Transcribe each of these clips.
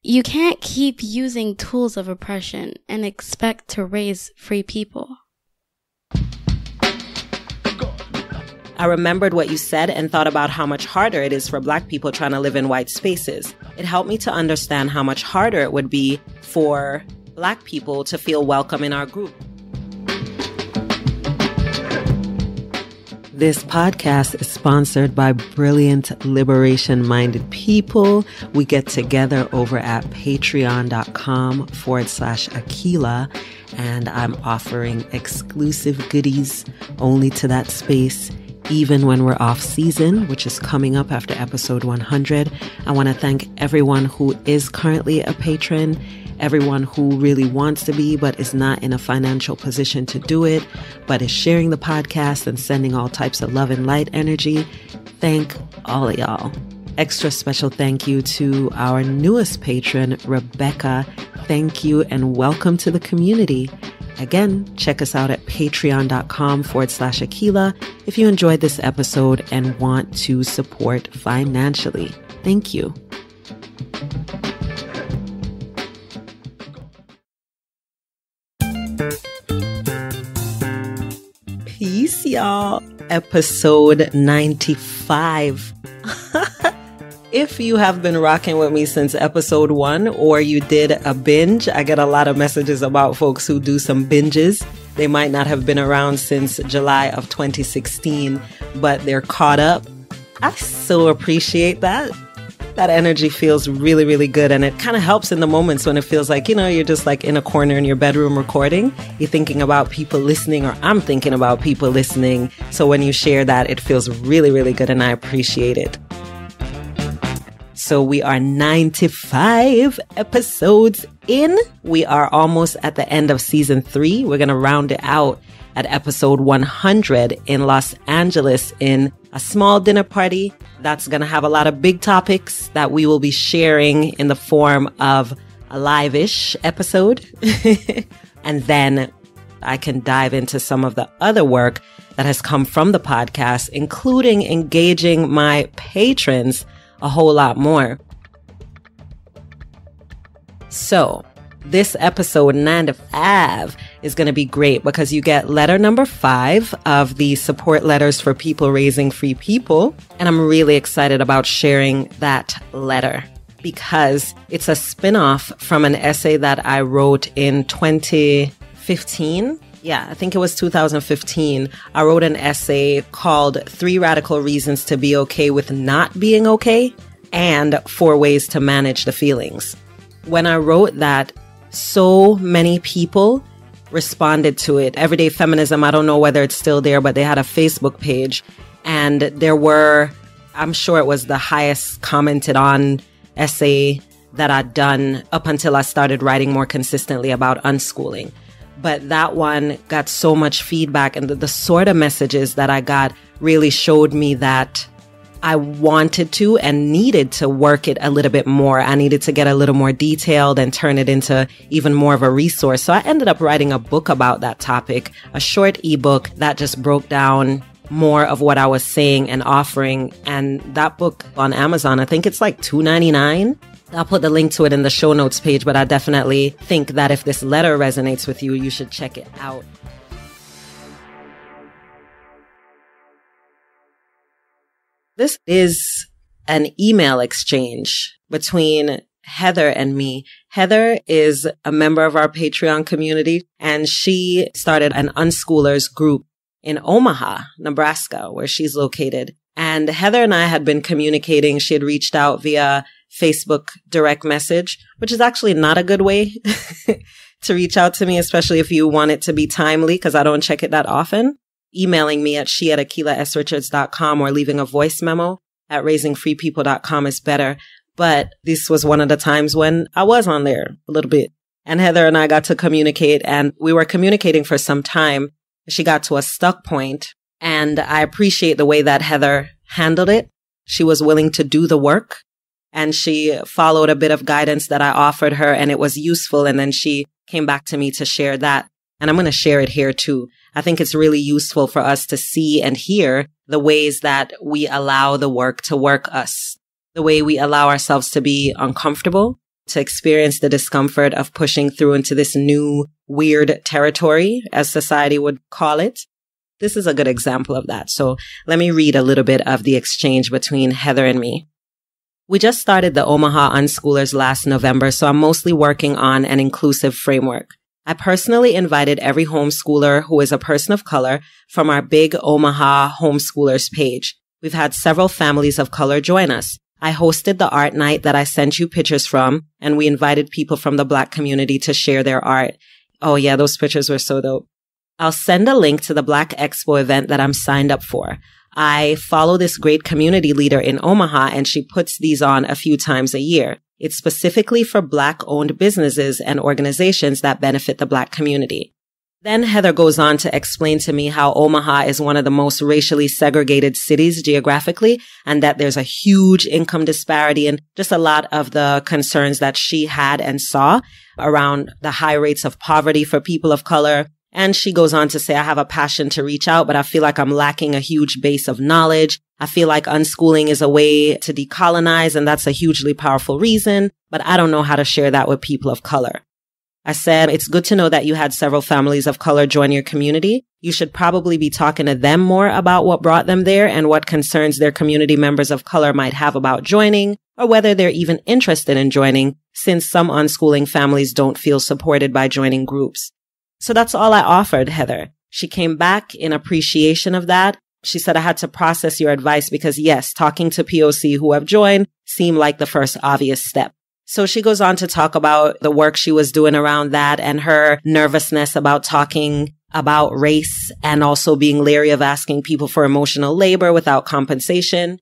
You can't keep using tools of oppression and expect to raise free people. I remembered what you said and thought about how much harder it is for Black people trying to live in white spaces. It helped me to understand how much harder it would be for Black people to feel welcome in our group. This podcast is sponsored by brilliant, liberation-minded people. We get together over at patreon.com/Aquila, and I'm offering exclusive goodies only to that space, even when we're off season, which is coming up after episode 100. I want to thank everyone who is currently a patron, everyone who really wants to be but is not in a financial position to do it, but is sharing the podcast and sending all types of love and light energy. Thank all of y'all. Extra special thank you to our newest patron, Rebecca. Thank you and welcome to the community. Again, check us out at patreon.com/Aquila if you enjoyed this episode and want to support financially. Thank you. Peace, y'all. Episode 95. If you have been rocking with me since episode 1 or you did a binge, I get a lot of messages about folks who do some binges. They might not have been around since July of 2016, but they're caught up. I so appreciate that. That energy feels really, really good. And it kind of helps in the moments when it feels like, you're just like in a corner in your bedroom recording. You're thinking about people listening, or I'm thinking about people listening. So when you share that, it feels really, really good. And I appreciate it. So we are 95 episodes in. We are almost at the end of season 3. We're going to round it out at episode 100 in Los Angeles in a small dinner party that's going to have a lot of big topics that we will be sharing in the form of a live-ish episode. And then I can dive into some of the other work that has come from the podcast, including engaging my patrons a whole lot more. So this episode 95 is going to be great because you get letter number 5 of the support letters for people raising free people. And I'm really excited about sharing that letter because it's a spin-off from an essay that I wrote in 2015. Yeah, I think it was 2015. I wrote an essay called 3 Radical Reasons to Be Okay with Not Being Okay and 4 Ways to Manage the Feelings. When I wrote that, so many people responded to it. Everyday Feminism, I don't know whether it's still there, but they had a Facebook page. And there were, I'm sure it was the highest commented on essay that I'd done up until I started writing more consistently about unschooling. But that one got so much feedback, and the sort of messages that I got really showed me that I wanted to and needed to work it a little bit more. I needed to get a little more detailed and turn it into even more of a resource. So I ended up writing a book about that topic, a short ebook that just broke down more of what I was saying and offering. And that book on Amazon, I think it's like $2.99. I'll put the link to it in the show notes page, but I definitely think that if this letter resonates with you, you should check it out. This is an email exchange between Heather and me. Heather is a member of our Patreon community, and she started an unschoolers group in Omaha, Nebraska, where she's located. And Heather and I had been communicating. She had reached out via Facebook direct message, which is actually not a good way to reach out to me, especially if you want it to be timely, because I don't check it that often. Emailing me at she@AquilaSRichards.com or leaving a voice memo at raisingfreepeople.com is better. But this was one of the times when I was on there a little bit. And Heather and I got to communicate, and we were communicating for some time. She got to a stuck point, and I appreciate the way that Heather handled it. She was willing to do the work, and she followed a bit of guidance that I offered her, and it was useful. And then she came back to me to share that. And I'm going to share it here too. I think it's really useful for us to see and hear the ways that we allow the work to work us, the way we allow ourselves to be uncomfortable, to experience the discomfort of pushing through into this new weird territory, as society would call it. This is a good example of that. So let me read a little bit of the exchange between Heather and me. We just started the Omaha Unschoolers last November, so I'm mostly working on an inclusive framework. I personally invited every homeschooler who is a person of color from our big Omaha homeschoolers page. We've had several families of color join us. I hosted the art night that I sent you pictures from, and we invited people from the Black community to share their art. Oh yeah, those pictures were so dope. I'll send a link to the Black Expo event that I'm signed up for. I follow this great community leader in Omaha, and she puts these on a few times a year. It's specifically for Black-owned businesses and organizations that benefit the Black community. Then Heather goes on to explain to me how Omaha is one of the most racially segregated cities geographically, and that there's a huge income disparity and just a lot of the concerns that she had and saw around the high rates of poverty for people of color. And she goes on to say, I have a passion to reach out, but I feel like I'm lacking a huge base of knowledge. I feel like unschooling is a way to decolonize, and that's a hugely powerful reason, but I don't know how to share that with people of color. I said, it's good to know that you had several families of color join your community. You should probably be talking to them more about what brought them there and what concerns their community members of color might have about joining, or whether they're even interested in joining, since some unschooling families don't feel supported by joining groups. So that's all I offered Heather. She came back in appreciation of that. She said, I had to process your advice because yes, talking to POC who have joined seemed like the first obvious step. So she goes on to talk about the work she was doing around that and her nervousness about talking about race and also being leery of asking people for emotional labor without compensation.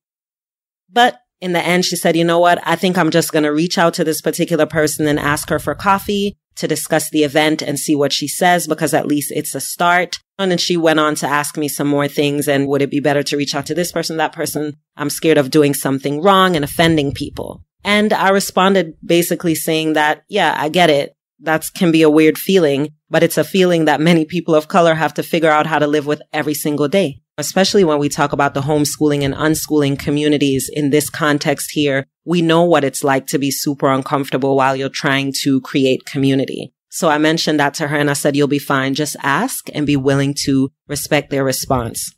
But in the end, she said, you know what? I think I'm just going to reach out to this particular person and ask her for coffee to discuss the event and see what she says, because at least it's a start. And then she went on to ask me some more things. And would it be better to reach out to this person, that person? I'm scared of doing something wrong and offending people. And I responded basically saying that, yeah, I get it. That can be a weird feeling, but it's a feeling that many people of color have to figure out how to live with every single day. Especially when we talk about the homeschooling and unschooling communities in this context here, we know what it's like to be super uncomfortable while you're trying to create community. So I mentioned that to her and I said, you'll be fine. Just ask and be willing to respect their response.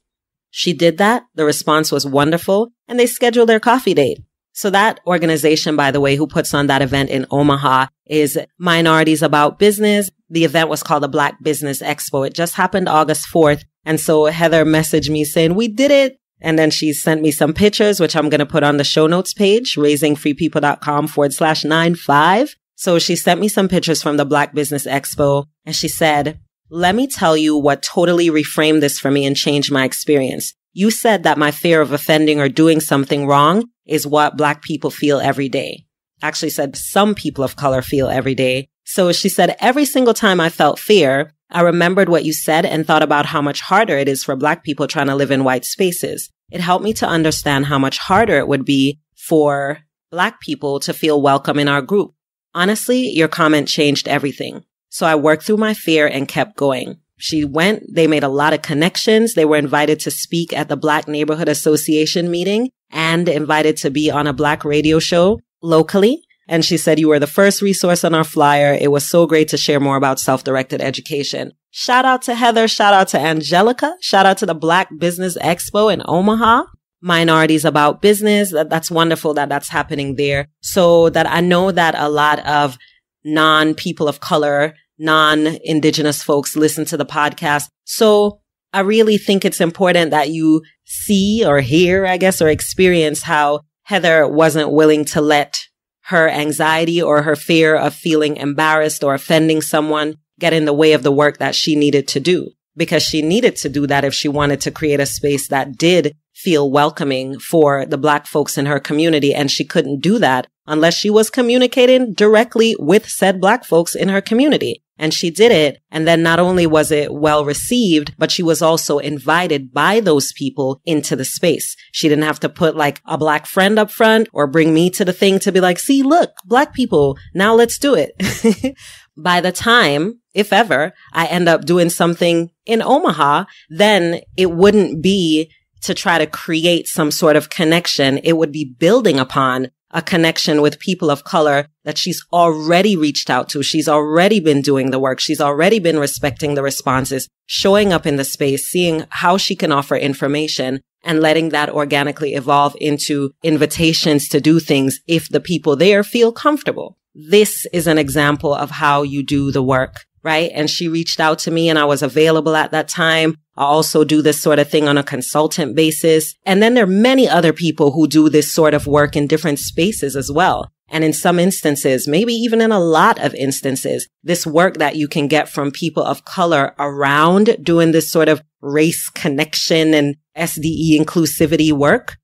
She did that. The response was wonderful and they scheduled their coffee date. So that organization, by the way, who puts on that event in Omaha is Minorities About Business. The event was called the Black Business Expo. It just happened August 4th. And so Heather messaged me saying, we did it. And then she sent me some pictures, which I'm going to put on the show notes page, raisingfreepeople.com/95. So she sent me some pictures from the Black Business Expo. And she said, let me tell you what totally reframed this for me and changed my experience. You said that my fear of offending or doing something wrong is what Black people feel every day. Actually said some people of color feel every day. So she said, every single time I felt fear, I remembered what you said and thought about how much harder it is for Black people trying to live in white spaces. It helped me to understand how much harder it would be for Black people to feel welcome in our group. Honestly, your comment changed everything. So I worked through my fear and kept going. She went, they made a lot of connections. They were invited to speak at the Black Neighborhood Association meeting and invited to be on a Black radio show locally. And she said, you were the first resource on our flyer. It was so great to share more about self-directed education. Shout out to Heather. Shout out to Angelica. Shout out to the Black Business Expo in Omaha. Minorities About Business. That's wonderful that that's happening there. So that I know that a lot of non-people of color, non-Indigenous folks listen to the podcast. So I really think it's important that you see or hear, I guess, or experience how Heather wasn't willing to let her anxiety or her fear of feeling embarrassed or offending someone get in the way of the work that she needed to do, because she needed to do that if she wanted to create a space that did feel welcoming for the Black folks in her community. And she couldn't do that unless she was communicating directly with said Black folks in her community. And she did it. And then not only was it well received, but she was also invited by those people into the space. She didn't have to put like a Black friend up front or bring me to the thing to be like, see, look, Black people, now let's do it. By the time, if ever, I end up doing something in Omaha, then it wouldn't be to try to create some sort of connection. It would be building upon a connection with people of color that she's already reached out to. She's already been doing the work. She's already been respecting the responses, showing up in the space, seeing how she can offer information, and letting that organically evolve into invitations to do things if the people there feel comfortable. This is an example of how you do the work, right? And she reached out to me and I was available at that time. I also do this sort of thing on a consultant basis. And then there are many other people who do this sort of work in different spaces as well. And in some instances, maybe even in a lot of instances, this work that you can get from people of color around doing this sort of race connection and SDE inclusivity work,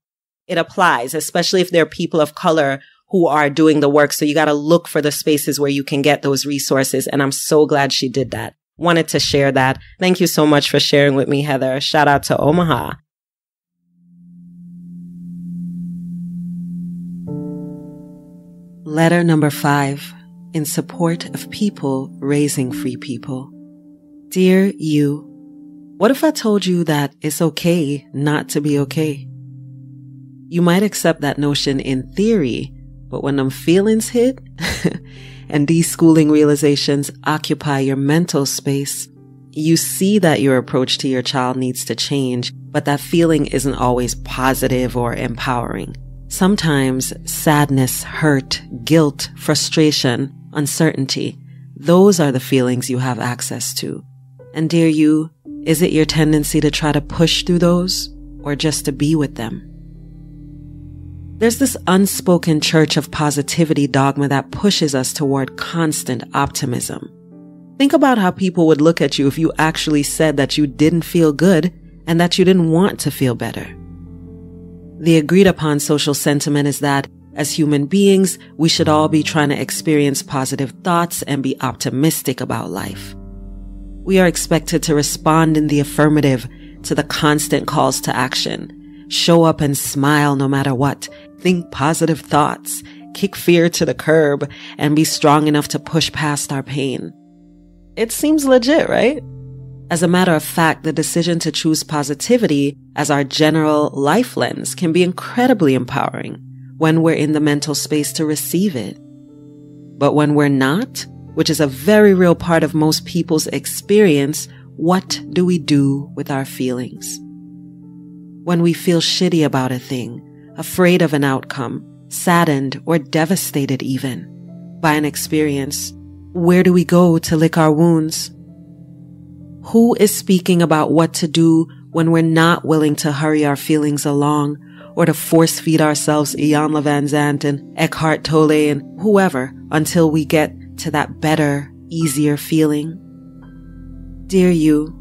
it applies, especially if there are people of color who are doing the work. So you got to look for the spaces where you can get those resources. And I'm so glad she did that. Wanted to share that. Thank you so much for sharing with me, Heather. Shout out to Omaha. Letter number 5, in support of people raising free people. Dear you, what if I told you that it's okay not to be okay? You might accept that notion in theory, but when them feelings hit and deschooling realizations occupy your mental space, you see that your approach to your child needs to change, but that feeling isn't always positive or empowering. Sometimes sadness, hurt, guilt, frustration, uncertainty, those are the feelings you have access to. And dear you, is it your tendency to try to push through those or just to be with them? There's this unspoken church of positivity dogma that pushes us toward constant optimism. Think about how people would look at you if you actually said that you didn't feel good and that you didn't want to feel better. The agreed upon social sentiment is that as human beings, we should all be trying to experience positive thoughts and be optimistic about life. We are expected to respond in the affirmative to the constant calls to action, show up and smile no matter what, think positive thoughts, kick fear to the curb, and be strong enough to push past our pain. It seems legit, right? As a matter of fact, the decision to choose positivity as our general life lens can be incredibly empowering when we're in the mental space to receive it. But when we're not, which is a very real part of most people's experience, what do we do with our feelings? When we feel shitty about a thing, afraid of an outcome, saddened or devastated even by an experience, where do we go to lick our wounds? Who is speaking about what to do when we're not willing to hurry our feelings along or to force feed ourselves Ian Van Zandt and Eckhart Tolle and whoever until we get to that better, easier feeling? Dear you,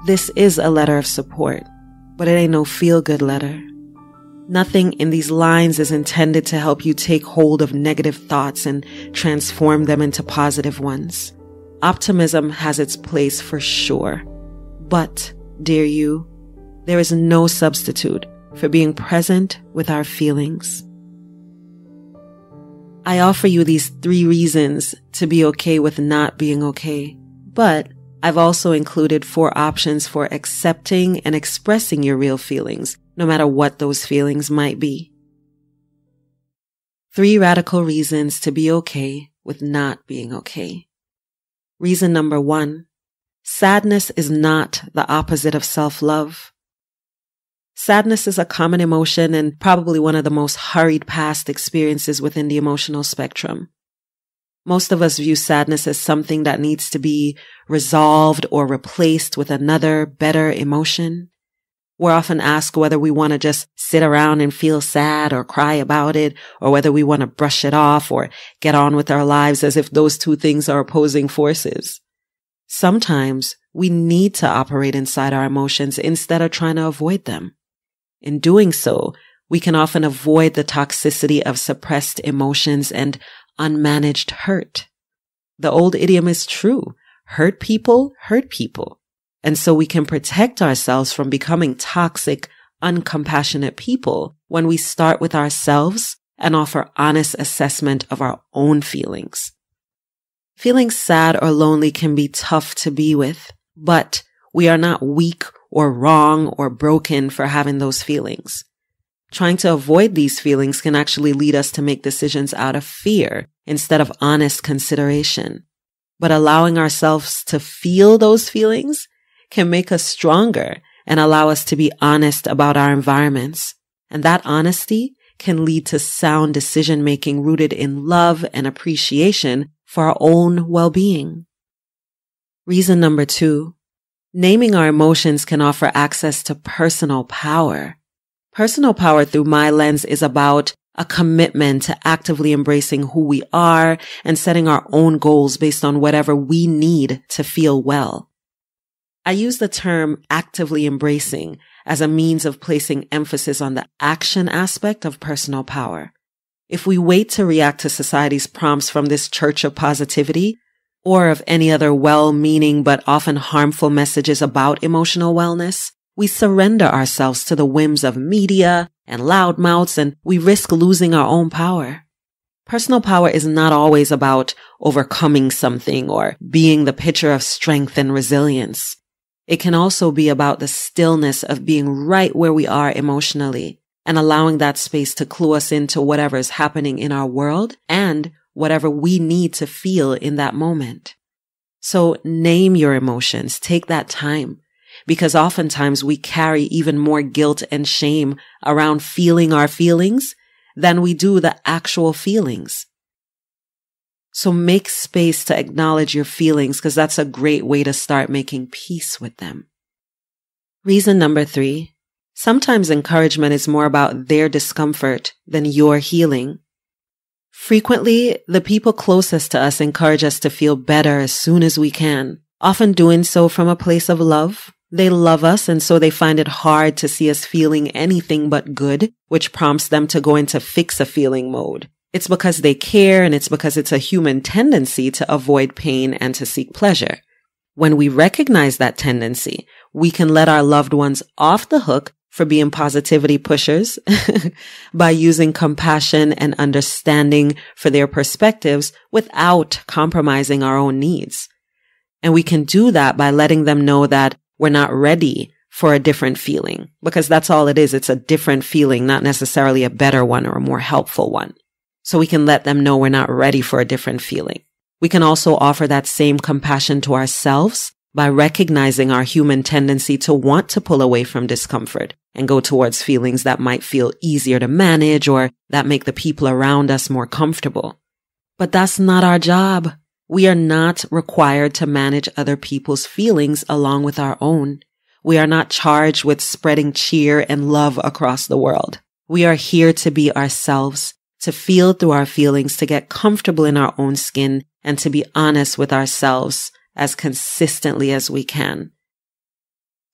this is a letter of support, but it ain't no feel-good letter. Nothing in these lines is intended to help you take hold of negative thoughts and transform them into positive ones. Optimism has its place for sure. But, dear you, there is no substitute for being present with our feelings. I offer you these 3 reasons to be okay with not being okay, but I've also included 4 options for accepting and expressing your real feelings, no matter what those feelings might be. 3 radical reasons to be okay with not being okay. Reason number 1, sadness is not the opposite of self-love. Sadness is a common emotion and probably one of the most hurried past experiences within the emotional spectrum. Most of us view sadness as something that needs to be resolved or replaced with another, better emotion. We're often asked whether we want to just sit around and feel sad or cry about it, or whether we want to brush it off or get on with our lives as if those 2 things are opposing forces. Sometimes we need to operate inside our emotions instead of trying to avoid them. In doing so, we can often avoid the toxicity of suppressed emotions and unmanaged hurt. The old idiom is true. Hurt people hurt people. And so we can protect ourselves from becoming toxic, uncompassionate people when we start with ourselves and offer honest assessment of our own feelings. Feeling sad or lonely can be tough to be with, but we are not weak or wrong or broken for having those feelings. Trying to avoid these feelings can actually lead us to make decisions out of fear instead of honest consideration. But allowing ourselves to feel those feelings can make us stronger and allow us to be honest about our environments. And that honesty can lead to sound decision making rooted in love and appreciation for our own well-being. Reason number 2, naming our emotions can offer access to personal power. Personal power through my lens is about a commitment to actively embracing who we are and setting our own goals based on whatever we need to feel well. I use the term actively embracing as a means of placing emphasis on the action aspect of personal power. If we wait to react to society's prompts from this church of positivity or of any other well-meaning but often harmful messages about emotional wellness, we surrender ourselves to the whims of media and loudmouths, and we risk losing our own power. Personal power is not always about overcoming something or being the picture of strength and resilience. It can also be about the stillness of being right where we are emotionally and allowing that space to clue us into whatever is happening in our world and whatever we need to feel in that moment. So name your emotions. Take that time. Because oftentimes we carry even more guilt and shame around feeling our feelings than we do the actual feelings. So make space to acknowledge your feelings because that's a great way to start making peace with them. Reason number 3, sometimes encouragement is more about their discomfort than your healing. Frequently, the people closest to us encourage us to feel better as soon as we can, often doing so from a place of love. They love us, and so they find it hard to see us feeling anything but good, which prompts them to go into fix-a-feeling mode. It's because they care, and it's because it's a human tendency to avoid pain and to seek pleasure. When we recognize that tendency, we can let our loved ones off the hook for being positivity pushers by using compassion and understanding for their perspectives without compromising our own needs. And we can do that by letting them know that we're not ready for a different feeling, because that's all it is. It's a different feeling, not necessarily a better one or a more helpful one. So we can let them know we're not ready for a different feeling. We can also offer that same compassion to ourselves by recognizing our human tendency to want to pull away from discomfort and go towards feelings that might feel easier to manage or that make the people around us more comfortable. But that's not our job. We are not required to manage other people's feelings along with our own. We are not charged with spreading cheer and love across the world. We are here to be ourselves, to feel through our feelings, to get comfortable in our own skin, and to be honest with ourselves as consistently as we can.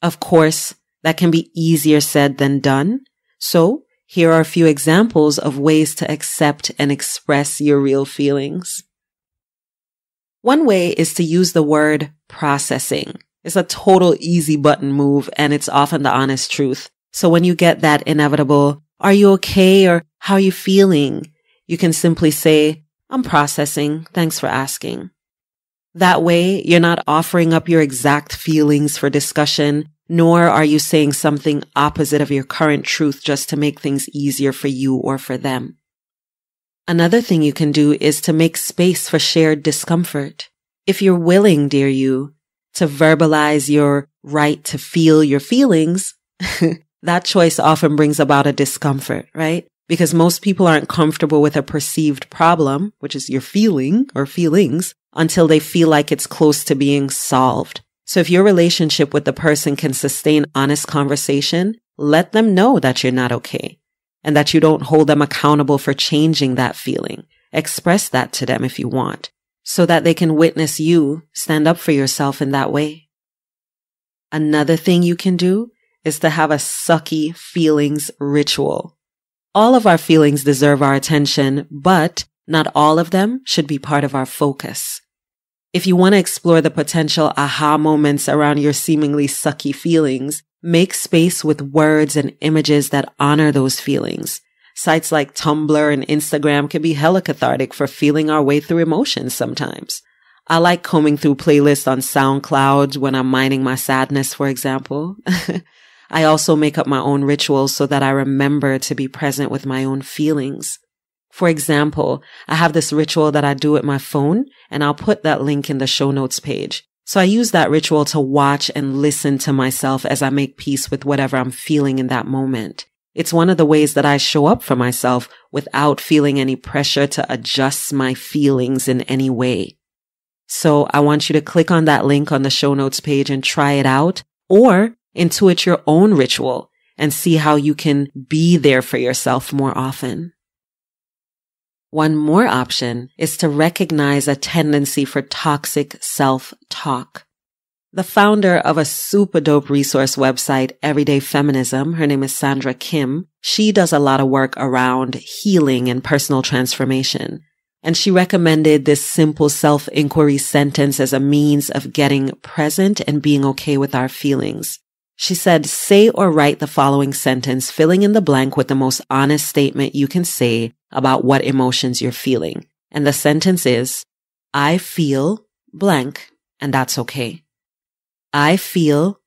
Of course, that can be easier said than done. So here are a few examples of ways to accept and express your real feelings. One way is to use the word processing. It's a total easy button move, and it's often the honest truth. So when you get that inevitable, "Are you okay?" or "How are you feeling?" you can simply say, "I'm processing. Thanks for asking." That way, you're not offering up your exact feelings for discussion, nor are you saying something opposite of your current truth just to make things easier for you or for them. Another thing you can do is to make space for shared discomfort. If you're willing, dear you, to verbalize your right to feel your feelings, that choice often brings about a discomfort, right? Because most people aren't comfortable with a perceived problem, which is your feeling or feelings, until they feel like it's close to being solved. So if your relationship with the person can sustain honest conversation, let them know that you're not okay and that you don't hold them accountable for changing that feeling. Express that to them if you want, so that they can witness you stand up for yourself in that way. Another thing you can do is to have a sucky feelings ritual. All of our feelings deserve our attention, but not all of them should be part of our focus. If you want to explore the potential aha moments around your seemingly sucky feelings, make space with words and images that honor those feelings. Sites like Tumblr and Instagram can be hella cathartic for feeling our way through emotions sometimes. I like combing through playlists on SoundCloud when I'm mining my sadness, for example. I also make up my own rituals so that I remember to be present with my own feelings. For example, I have this ritual that I do with my phone, and I'll put that link in the show notes page. So I use that ritual to watch and listen to myself as I make peace with whatever I'm feeling in that moment. It's one of the ways that I show up for myself without feeling any pressure to adjust my feelings in any way. So I want you to click on that link on the show notes page and try it out, or intuit your own ritual and see how you can be there for yourself more often. One more option is to recognize a tendency for toxic self-talk. The founder of a super dope resource website, Everyday Feminism, her name is Sandra Kim, she does a lot of work around healing and personal transformation. And she recommended this simple self-inquiry sentence as a means of getting present and being okay with our feelings. She said, say or write the following sentence, filling in the blank with the most honest statement you can say about what emotions you're feeling. And the sentence is, I feel blank, and that's okay. I feel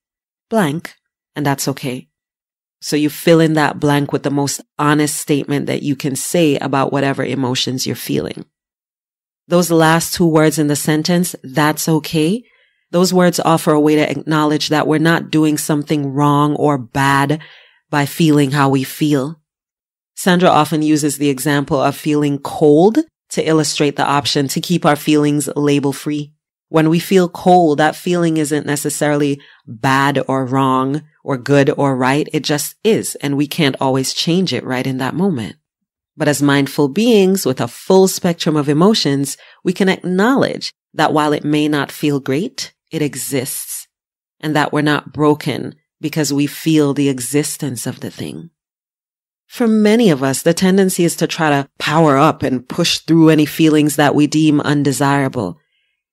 blank, and that's okay. So you fill in that blank with the most honest statement that you can say about whatever emotions you're feeling. Those last two words in the sentence, that's okay. Those words offer a way to acknowledge that we're not doing something wrong or bad by feeling how we feel. Sandra often uses the example of feeling cold to illustrate the option to keep our feelings label-free. When we feel cold, that feeling isn't necessarily bad or wrong or good or right. It just is, and we can't always change it right in that moment. But as mindful beings with a full spectrum of emotions, we can acknowledge that while it may not feel great, it exists, and that we're not broken because we feel the existence of the thing. For many of us, the tendency is to try to power up and push through any feelings that we deem undesirable.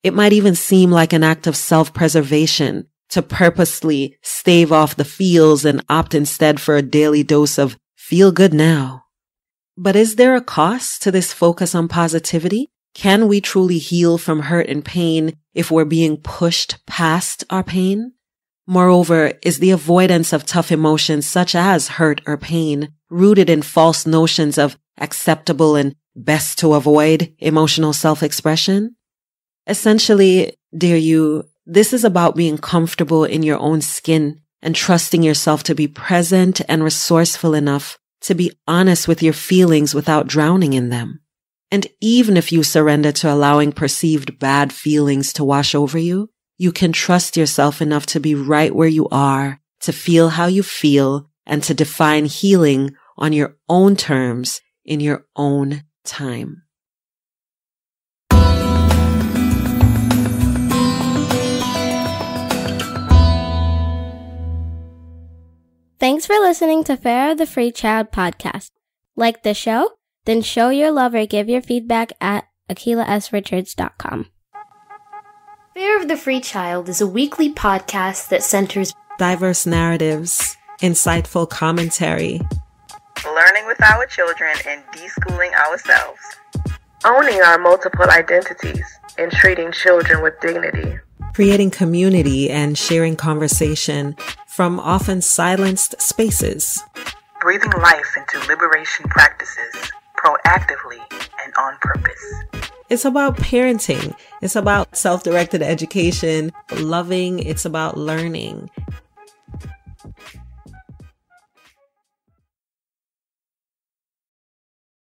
It might even seem like an act of self-preservation to purposely stave off the feels and opt instead for a daily dose of feel good now. But is there a cost to this focus on positivity? Can we truly heal from hurt and pain if we're being pushed past our pain? Moreover, is the avoidance of tough emotions such as hurt or pain rooted in false notions of acceptable and best to avoid emotional self-expression? Essentially, dear you, this is about being comfortable in your own skin and trusting yourself to be present and resourceful enough to be honest with your feelings without drowning in them. And even if you surrender to allowing perceived bad feelings to wash over you, you can trust yourself enough to be right where you are, to feel how you feel, and to define healing on your own terms in your own time. Thanks for listening to Fair of the Free Child podcast. Like the show? Then show your love or give your feedback at akilasrichards.com. Fair of the Free Child is a weekly podcast that centers diverse narratives, insightful commentary, learning with our children and deschooling ourselves, owning our multiple identities and treating children with dignity, creating community and sharing conversation from often silenced spaces, breathing life into liberation practices proactively and on purpose. It's about parenting. It's about self-directed education, loving. It's about learning.